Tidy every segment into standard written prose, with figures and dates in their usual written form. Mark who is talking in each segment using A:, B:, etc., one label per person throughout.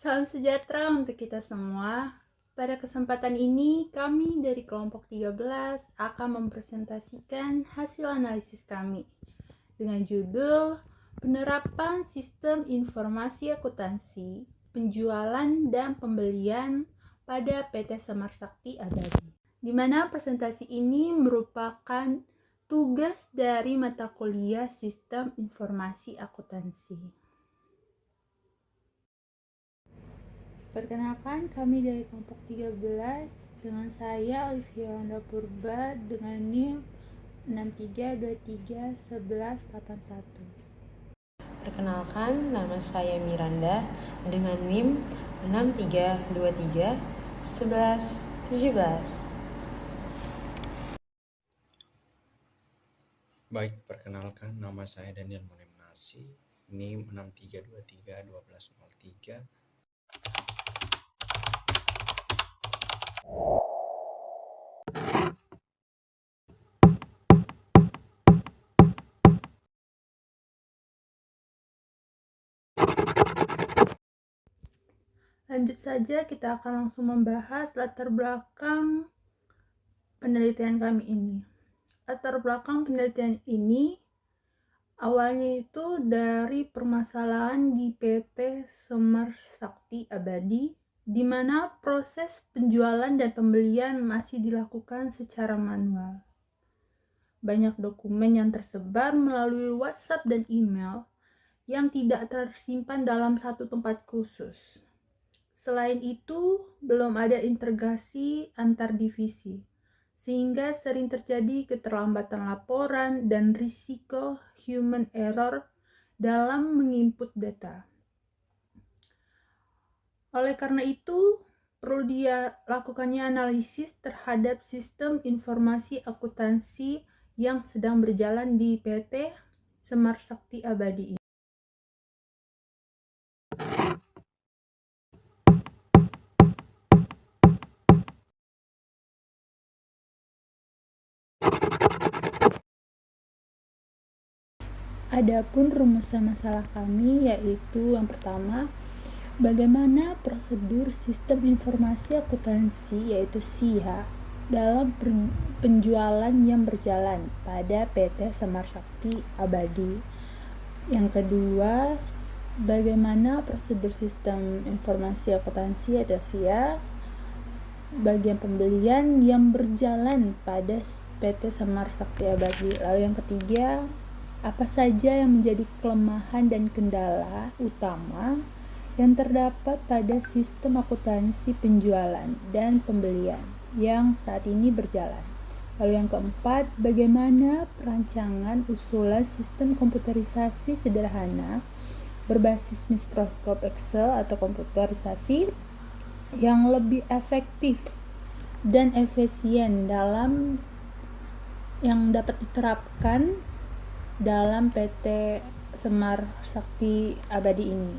A: Salam sejahtera untuk kita semua. Pada kesempatan ini, kami dari kelompok 13 akan mempresentasikan hasil analisis kami dengan judul Penerapan Sistem Informasi Akuntansi, Penjualan dan Pembelian pada PT Semar Sakti Abadi. Di mana presentasi ini merupakan tugas dari mata kuliah Sistem Informasi Akuntansi. Perkenalkan, kami dari kelompok 13 dengan saya Olivia Wanda Purba dengan NIM 63231181.
B: Perkenalkan, nama saya Miranda dengan NIM 63231117.
C: Baik, perkenalkan nama saya Daniel Monemanasi, NIM 63231203.
A: Lanjut saja, kita akan langsung membahas latar belakang penelitian kami ini. Latar belakang penelitian ini awalnya itu dari permasalahan di PT Semar Sakti Abadi, di mana proses penjualan dan pembelian masih dilakukan secara manual. Banyak dokumen yang tersebar melalui WhatsApp dan email yang tidak tersimpan dalam satu tempat khusus. Selain itu, belum ada integrasi antar divisi, sehingga sering terjadi keterlambatan laporan dan risiko human error dalam menginput data. Oleh karena itu, perlu dilakukannya analisis terhadap sistem informasi akuntansi yang sedang berjalan di PT Semar Sakti Abadi ini. Adapun rumusan masalah kami yaitu yang pertama, bagaimana prosedur sistem informasi akuntansi yaitu SIA dalam penjualan yang berjalan pada PT Semar Sakti Abadi. Yang kedua, bagaimana prosedur sistem informasi akuntansi atau SIA bagian pembelian yang berjalan pada PT Semar Sakti Abadi. Lalu yang ketiga, apa saja yang menjadi kelemahan dan kendala utama yang terdapat pada sistem akuntansi penjualan dan pembelian yang saat ini berjalan. Lalu yang keempat, bagaimana perancangan usulan sistem komputerisasi sederhana berbasis mikroskop Excel atau komputerisasi yang lebih efektif dan efisien yang dapat diterapkan dalam PT Semar Sakti Abadi ini.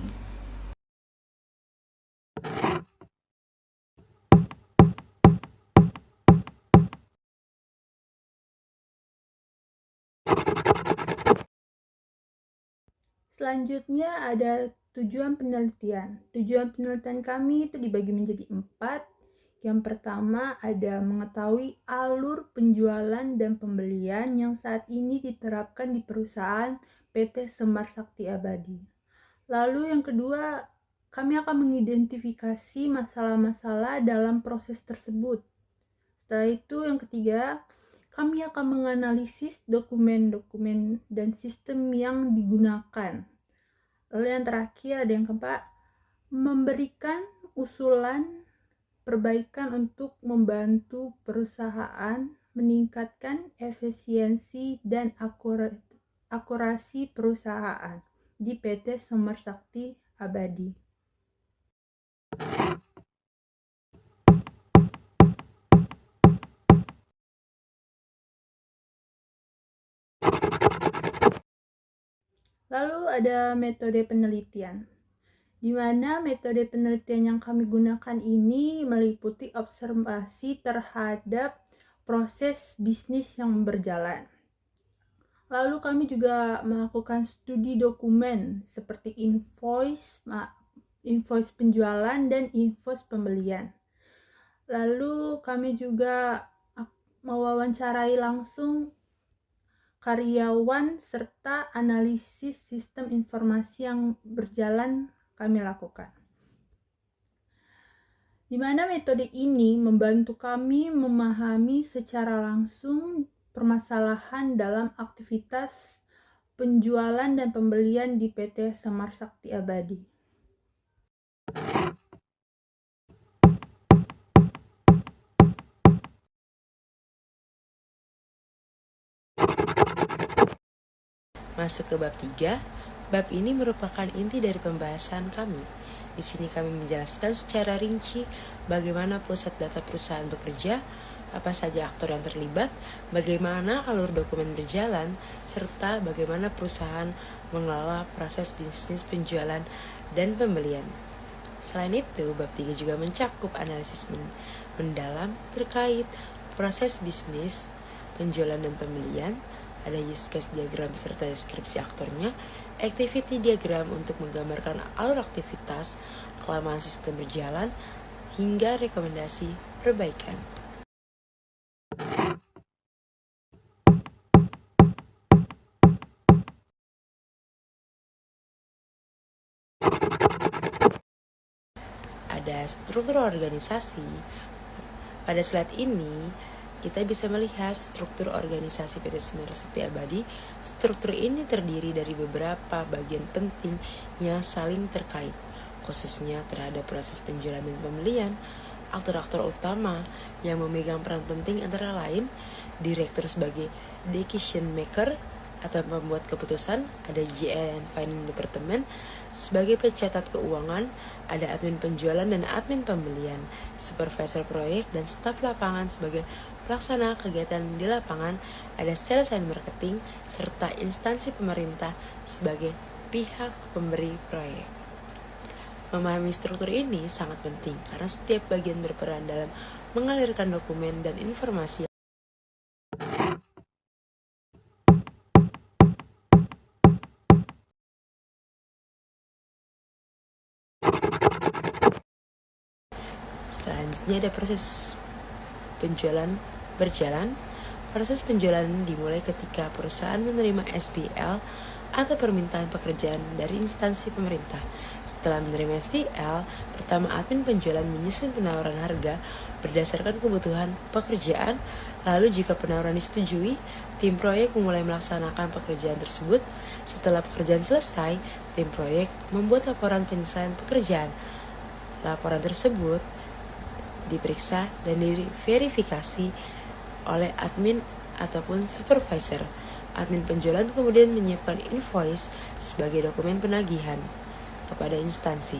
A: Selanjutnya ada tujuan penelitian. Tujuan penelitian kami itu dibagi menjadi 4. Yang pertama ada mengetahui alur penjualan dan pembelian yang saat ini diterapkan di perusahaan PT Semar Sakti Abadi. Lalu yang kedua, kami akan mengidentifikasi masalah-masalah dalam proses tersebut. Setelah itu yang ketiga, kami akan menganalisis dokumen-dokumen dan sistem yang digunakan. Lalu yang terakhir ada yang keempat, memberikan usulan perbaikan untuk membantu perusahaan meningkatkan efisiensi dan akurasi perusahaan di PT Semar Sakti Abadi. Lalu ada metode penelitian, di mana metode penelitian yang kami gunakan ini meliputi observasi terhadap proses bisnis yang berjalan. Lalu kami juga melakukan studi dokumen seperti invoice, invoice penjualan dan invoice pembelian. Lalu kami juga mewawancarai langsung karyawan serta analisis sistem informasi yang berjalan kami lakukan. Di mana metode ini membantu kami memahami secara langsung permasalahan dalam aktivitas penjualan dan pembelian di PT Semar Sakti Abadi.
B: Masuk ke bab 3. Bab ini merupakan inti dari pembahasan kami. Di sini kami menjelaskan secara rinci bagaimana pusat data perusahaan bekerja, apa saja aktor yang terlibat, bagaimana alur dokumen berjalan, serta bagaimana perusahaan mengelola proses bisnis penjualan dan pembelian. Selain itu, bab 3 juga mencakup analisis mendalam terkait proses bisnis, penjualan dan pembelian. Ada use case diagram serta deskripsi aktornya, activity diagram untuk menggambarkan alur aktivitas, kelemahan sistem berjalan, hingga rekomendasi perbaikan. Ada struktur organisasi. Pada slide ini, kita bisa melihat struktur organisasi PT Semar Sakti Abadi. Struktur ini terdiri dari beberapa bagian penting yang saling terkait, khususnya terhadap proses penjualan dan pembelian. Aktor-aktor utama yang memegang peran penting antara lain direktur sebagai decision maker atau pembuat keputusan, ada GL and Finance Department sebagai pencatat keuangan, ada admin penjualan dan admin pembelian, supervisor proyek dan staf lapangan sebagai pelaksana kegiatan di lapangan, ada sales and marketing, serta instansi pemerintah sebagai pihak pemberi proyek. Memahami struktur ini sangat penting karena setiap bagian berperan dalam mengalirkan dokumen dan informasi. Selanjutnya ada proses penjualan berjalan. Proses penjualan dimulai ketika perusahaan menerima SPL atau permintaan pekerjaan dari instansi pemerintah. Setelah menerima SPL, pertama admin penjualan menyusun penawaran harga berdasarkan kebutuhan pekerjaan. Lalu jika penawaran disetujui, tim proyek memulai melaksanakan pekerjaan tersebut. Setelah pekerjaan selesai, tim proyek membuat laporan penyelesaian pekerjaan. Laporan tersebut diperiksa dan diverifikasi oleh admin ataupun supervisor. Admin penjualan kemudian menyiapkan invoice sebagai dokumen penagihan kepada instansi.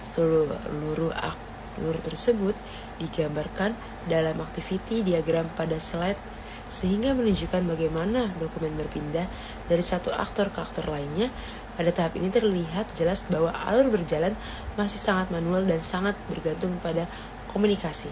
B: Seluruh alur tersebut digambarkan dalam activity diagram pada slide sehingga menunjukkan bagaimana dokumen berpindah dari satu aktor ke aktor lainnya. Pada tahap ini terlihat jelas bahwa alur berjalan masih sangat manual dan sangat bergantung pada komunikasi.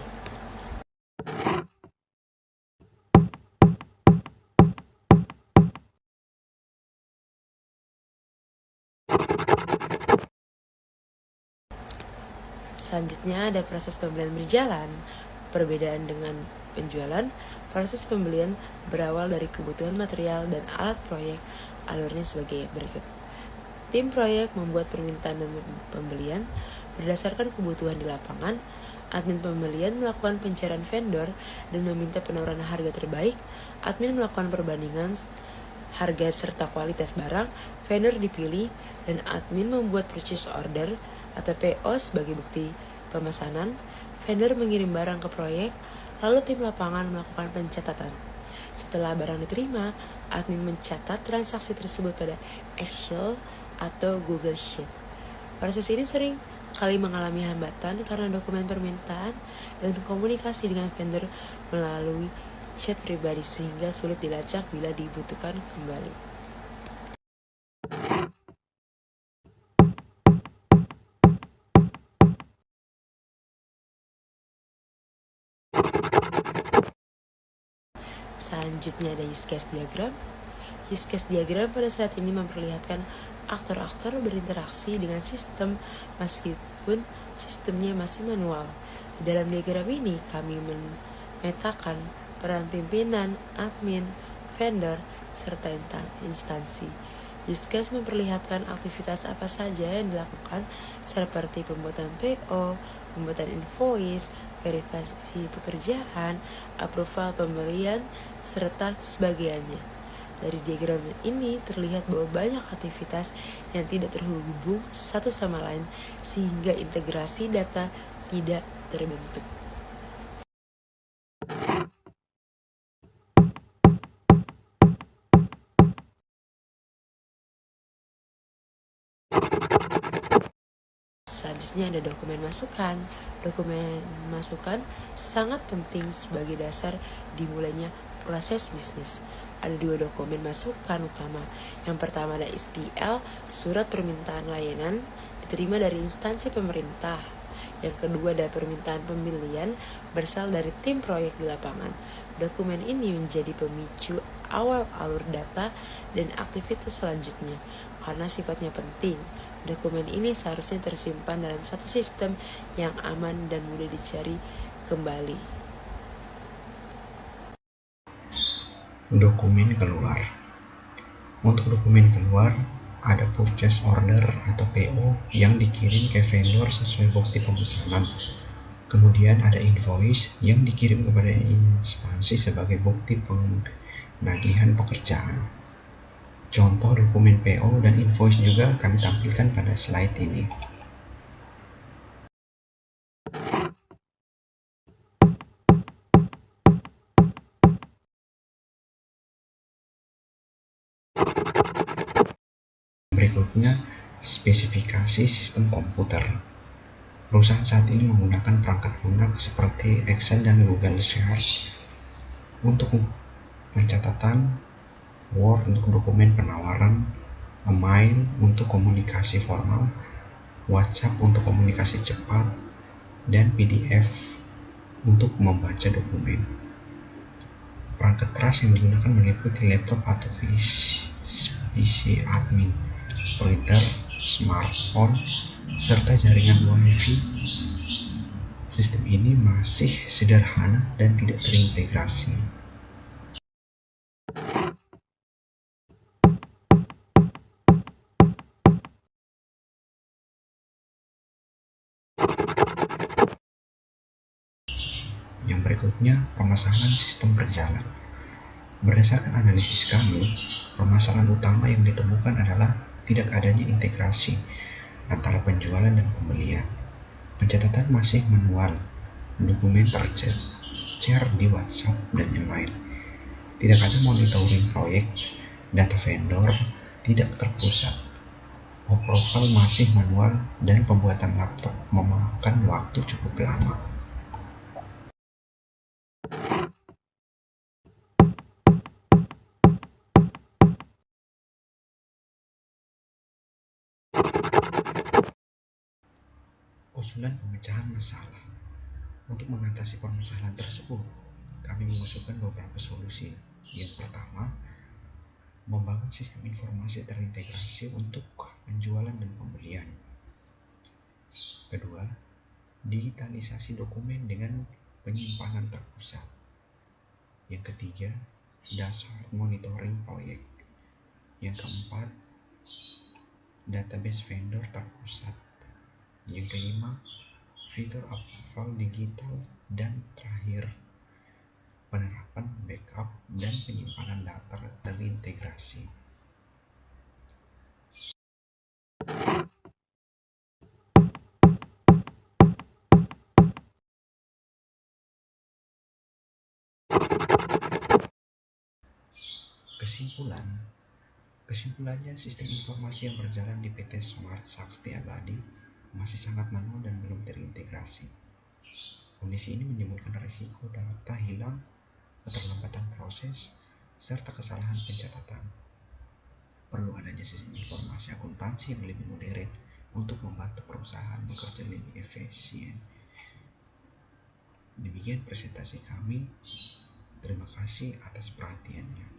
B: Selanjutnya ada proses pembelian berjalan. Perbedaan dengan penjualan, proses pembelian berawal dari kebutuhan material dan alat proyek. Alurnya sebagai berikut. Tim proyek membuat permintaan dan pembelian berdasarkan kebutuhan di lapangan. Admin pembelian melakukan pencarian vendor dan meminta penawaran harga terbaik. Admin melakukan perbandingan harga serta kualitas barang. Vendor dipilih dan admin membuat purchase order atau PO sebagai bukti pemesanan. Vendor mengirim barang ke proyek, lalu tim lapangan melakukan pencatatan. Setelah barang diterima, admin mencatat transaksi tersebut pada Excel atau Google Sheet. Proses ini sering kali mengalami hambatan karena dokumen permintaan dan komunikasi dengan vendor melalui chat pribadi sehingga sulit dilacak bila dibutuhkan kembali. Selanjutnya ada use case diagram. Use case diagram pada saat ini memperlihatkan aktor-aktor berinteraksi dengan sistem meskipun sistemnya masih manual. Di dalam diagram ini kami memetakan peran pimpinan, admin, vendor, serta instansi. Use case memperlihatkan aktivitas apa saja yang dilakukan seperti pembuatan PO, pembuatan invoice, verifikasi pekerjaan, approval pembelian, serta sebagainya. Dari diagram ini terlihat bahwa banyak aktivitas yang tidak terhubung satu sama lain sehingga integrasi data tidak terbentuk. Selanjutnya ada dokumen masukan. Dokumen masukan sangat penting sebagai dasar dimulainya proses bisnis. Ada 2 dokumen masukan utama. Yang pertama ada SPL, surat permintaan layanan, diterima dari instansi pemerintah. Yang kedua ada permintaan pembelian berasal dari tim proyek di lapangan. Dokumen ini menjadi pemicu awal alur data dan aktivitas selanjutnya karena sifatnya penting. Dokumen ini seharusnya tersimpan dalam satu sistem yang aman dan mudah dicari kembali.
C: Dokumen keluar. Untuk dokumen keluar, ada purchase order atau PO yang dikirim ke vendor sesuai bukti pemesanan. Kemudian ada invoice yang dikirim kepada instansi sebagai bukti penagihan pekerjaan. Contoh dokumen PO dan invoice juga kami tampilkan pada slide ini. Berikutnya, spesifikasi sistem komputer. Perusahaan saat ini menggunakan perangkat lunak seperti Excel dan Google Sheets untuk pencatatan, Word untuk dokumen penawaran, email untuk komunikasi formal, WhatsApp untuk komunikasi cepat, dan PDF untuk membaca dokumen. Perangkat keras yang digunakan meliputi laptop atau PC admin, printer, smartphone, serta jaringan Wi-Fi. Sistem ini masih sederhana dan tidak terintegrasi. Yang berikutnya, permasalahan sistem berjalan. Berdasarkan analisis kami, permasalahan utama yang ditemukan adalah tidak adanya integrasi antara penjualan dan pembelian. Pencatatan masih manual, dokumen tercecer di WhatsApp dan email. Tidak ada monitoring proyek, data vendor tidak terpusat. Approval masih manual dan pembuatan laptop memakan waktu cukup lama. Usulan pemecahan masalah. Untuk mengatasi permasalahan tersebut, kami mengusulkan beberapa solusi. Yang pertama, membangun sistem informasi terintegrasi untuk penjualan dan pembelian. Kedua, digitalisasi dokumen dengan penyimpanan terpusat. Yang ketiga, dashboard monitoring proyek. Yang keempat, database vendor terpusat. Yang kelima, fitur approval digital. Dan terakhir, penerapan backup dan penyimpanan data terintegrasi. Kesimpulannya, sistem informasi yang berjalan di PT Smart Sakti Abadi masih sangat manual dan belum terintegrasi. Kondisi ini menimbulkan risiko data hilang, keterlambatan proses, serta kesalahan pencatatan. Perlu adanya sistem informasi akuntansi yang lebih modern untuk membantu perusahaan bekerja lebih efisien. Demikian presentasi kami. Terima kasih atas perhatiannya.